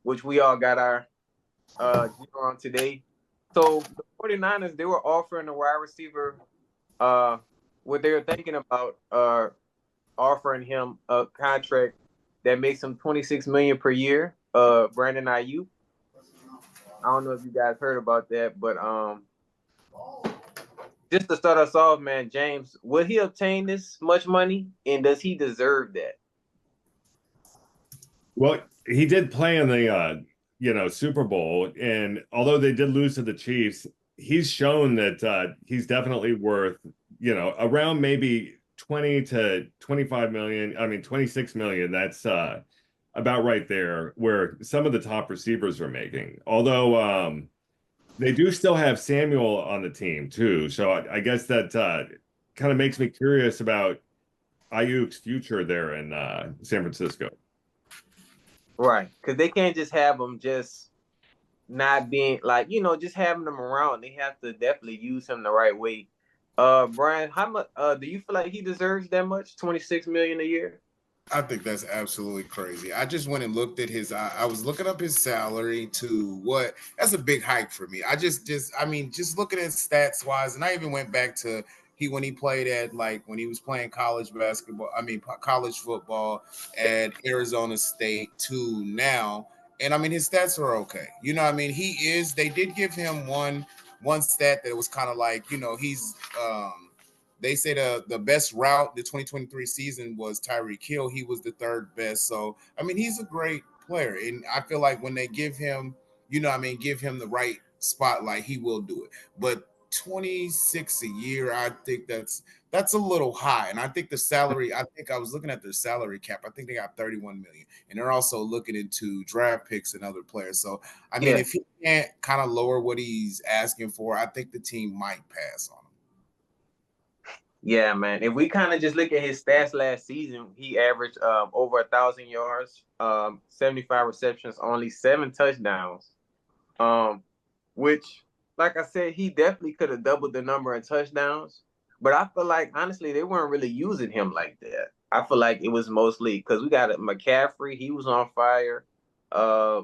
which we all got our gear on today. So the 49ers, they were offering a wide receiver, what they were thinking about offering him a contract that makes him $26 million per year. Brandon Aiyuk. I don't know if you guys heard about that, but just to start us off, man, James, will he obtain this much money, and does he deserve that? Well, he did play in the Super Bowl, and although they did lose to the Chiefs, he's shown that he's definitely worth around maybe 20 to 25 million. I mean, 26 million. That's about right there where some of the top receivers are making. Although they do still have Samuel on the team too, so I guess that kind of makes me curious about Ayuk's future there in San Francisco. Right, because they can't just have him just not being like, just having them around. They have to definitely use him the right way. Brian, how much do you feel like he deserves that much? 26 million a year? I think that's absolutely crazy. I just went and looked at his. I was looking up his salary to what. That's a big hike for me. Just looking at stats wise, and I even went back to when he played at when he was playing college basketball. College football at Arizona State to now, and his stats are okay. He is. They did give him one stat that was kind of he's. They say the best route the 2023 season was Tyreek Hill. He was the third best. So, he's a great player. And I feel like when they give him, give him the right spotlight, he will do it. But 26 a year, I think that's a little high. And I think the salary, I was looking at their salary cap. I think they got 31 million. And they're also looking into draft picks and other players. So, if he can't kind of lower what he's asking for, I think the team might pass on him. Yeah, man. If we kind of just look at his stats last season, he averaged over 1,000 yards, 75 receptions, only 7 touchdowns. Which, like I said, he definitely could have doubled the number of touchdowns. But I feel like, honestly, they weren't really using him like that. I feel like it was mostly because we got McCaffrey. He was on fire. I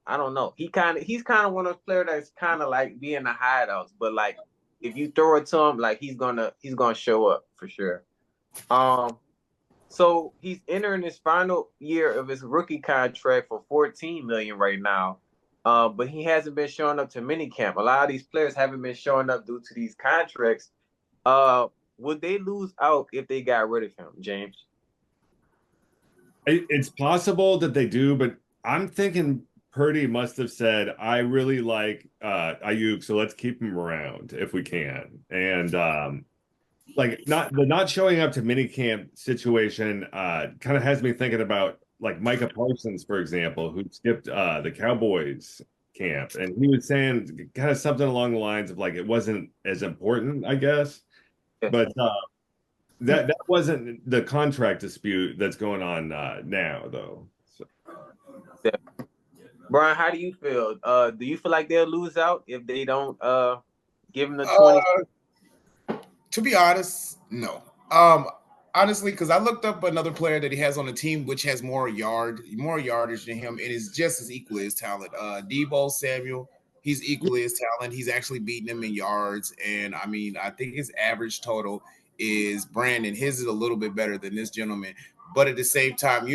don't know. He's kind of one of those players that's kind of like being the hideouts, but like, if you throw it to him, like he's gonna show up for sure. So he's entering his final year of his rookie contract for 14 million right now. But he hasn't been showing up to minicamp. A lot of these players haven't been showing up due to these contracts. Would they lose out if they got rid of him, James? It's possible that they do, but I'm thinking Purdy must have said, I really like Aiyuk, so let's keep him around if we can. And the not showing up to minicamp situation kind of has me thinking about like Micah Parsons, for example, who skipped the Cowboys camp. And he was saying kind of something along the lines of like it wasn't as important, I guess. But that wasn't the contract dispute that's going on now, though. So. Yeah. Brian, how do you feel? Do you feel like they'll lose out if they don't give him the 20? To be honest, no. Honestly, because I looked up another player that he has on the team, which has more yardage than him, and is just as equally as talented. Deebo Samuel, he's equally as talented. He's actually beating him in yards, and I think his average total is Brandon. His is a little bit better than this gentleman, but at the same time,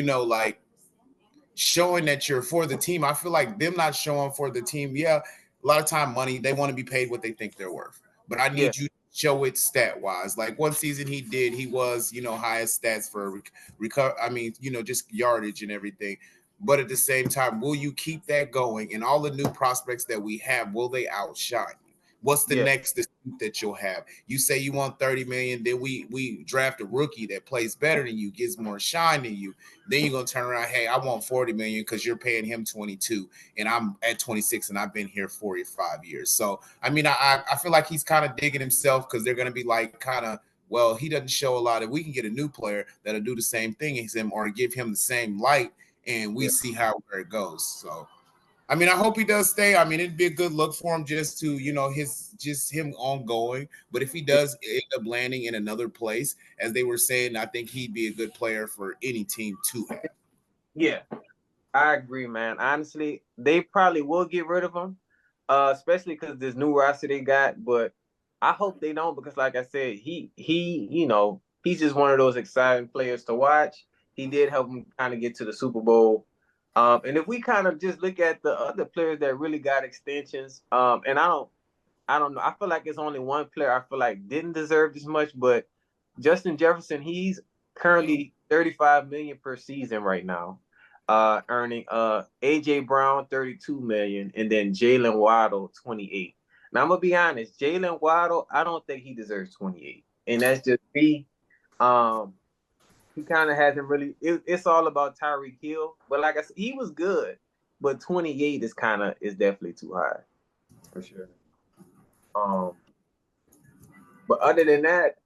showing that you're for the team. I feel like them not showing for the team. Yeah, a lot of time money, they want to be paid what they think they're worth. But I need you to show it stat wise. Like one season he was, highest stats for just yardage and everything. But at the same time, will you keep that going? And all the new prospects that we have, will they outshine you? What's the next dispute that you'll have? You say you want 30 million, then we draft a rookie that plays better than you, gets more shine than you. Then you're gonna turn around, hey, I want 40 million because you're paying him 22 and I'm at 26 and I've been here 4 or 5 years. So I feel like he's kind of digging himself because they're gonna be like well, he doesn't show a lot. If we can get a new player that'll do the same thing as him or give him the same light, and we see where it goes. So I hope he does stay. It'd be a good look for him just to, him ongoing. But if he does end up landing in another place, as they were saying, I think he'd be a good player for any team to have. Yeah. I agree, man. Honestly, they probably will get rid of him, especially because this new roster they got. But I hope they don't because, like I said, he's just one of those exciting players to watch. He did help him kind of get to the Super Bowl. And if we kind of just look at the other players that really got extensions, and I don't know. I feel like it's only one player I feel like didn't deserve this much, but Justin Jefferson, he's currently 35 million per season right now, earning AJ Brown 32 million, and then Jalen Waddle 28. Now I'm gonna be honest, Jalen Waddle, I don't think he deserves 28, and that's just me. Um, he kind of hasn't really. It's all about Tyreek Hill, but like I said, he was good, but 28 is definitely too high for sure. Um, but other than that,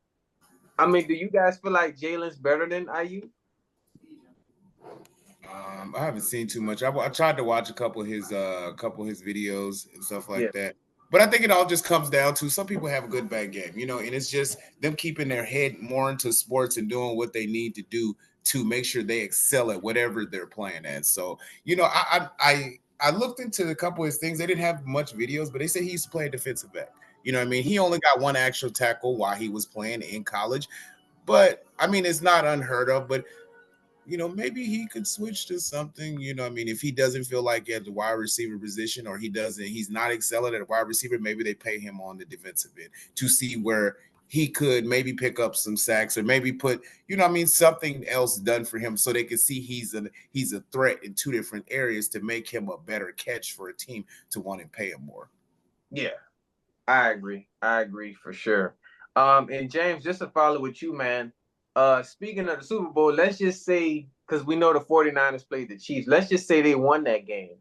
I mean, do you guys feel like Jalen's better than IU? I haven't seen too much. I tried to watch a couple of his videos and stuff Yeah, like that. But I think it all just comes down to some people have a good bad game, and it's just them keeping their head more into sports and doing what they need to do to make sure they excel at whatever they're playing at. So, I looked into a couple of his things. They didn't have much videos, but they say he used to play a defensive back. You know what I mean? He only got one actual tackle while he was playing in college. But I mean, it's not unheard of. But maybe he could switch to something, I mean, if he doesn't feel like at the wide receiver position or he's not excelling at a wide receiver, maybe they pay him on the defensive end to see where he could maybe pick up some sacks or maybe put, I mean, something else done for him so they can see he's a threat in two different areas to make him a better catch for a team to want to pay him more. yeah, I agree. I agree for sure. And James, just to follow with you, man. Speaking of the Super Bowl, let's just say because we know the 49ers played the Chiefs. Let's just say they won that game.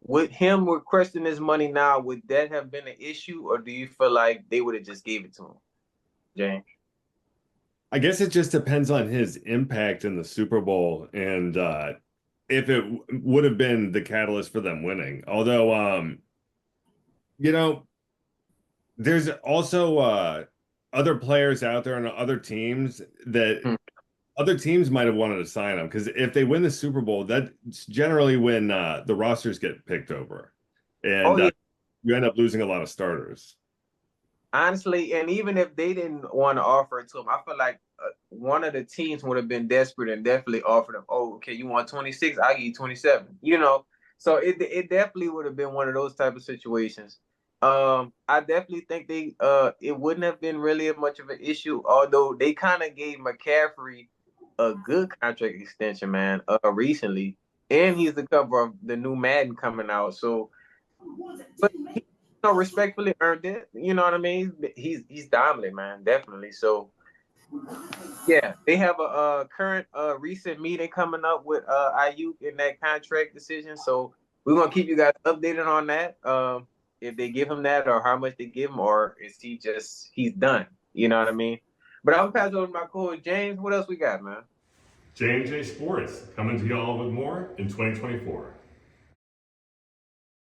With him requesting his money now, would that have been an issue, or do you feel like they would have just gave it to him, James? I guess it just depends on his impact in the Super Bowl and if it would have been the catalyst for them winning. Although, you know, there's also other players out there on other teams that other teams might have wanted to sign him because if they win the Super Bowl, that's generally when the rosters get picked over, Oh and yeah, you end up losing a lot of starters. honestly, and even if they didn't want to offer it to him, I feel like one of the teams would have been desperate and definitely offered him. Oh, okay, you want 26? I'll give you 27. So it definitely would have been one of those type of situations. I definitely think it wouldn't have been really much of an issue, although they kind of gave McCaffrey a good contract extension, man, recently, and he's the cover of the new Madden coming out. So, but respectfully earned it. You know what I mean? He's dominant, man, definitely. So yeah, they have a current recent meeting coming up with Ayuk in that contract decision. So we're gonna keep you guys updated on that. If they give him that, or how much they give him, or is he's done? You know what I mean? But I'll pass it over to my co-host James. What else we got, man? J&J Sports coming to y'all with more in 2024.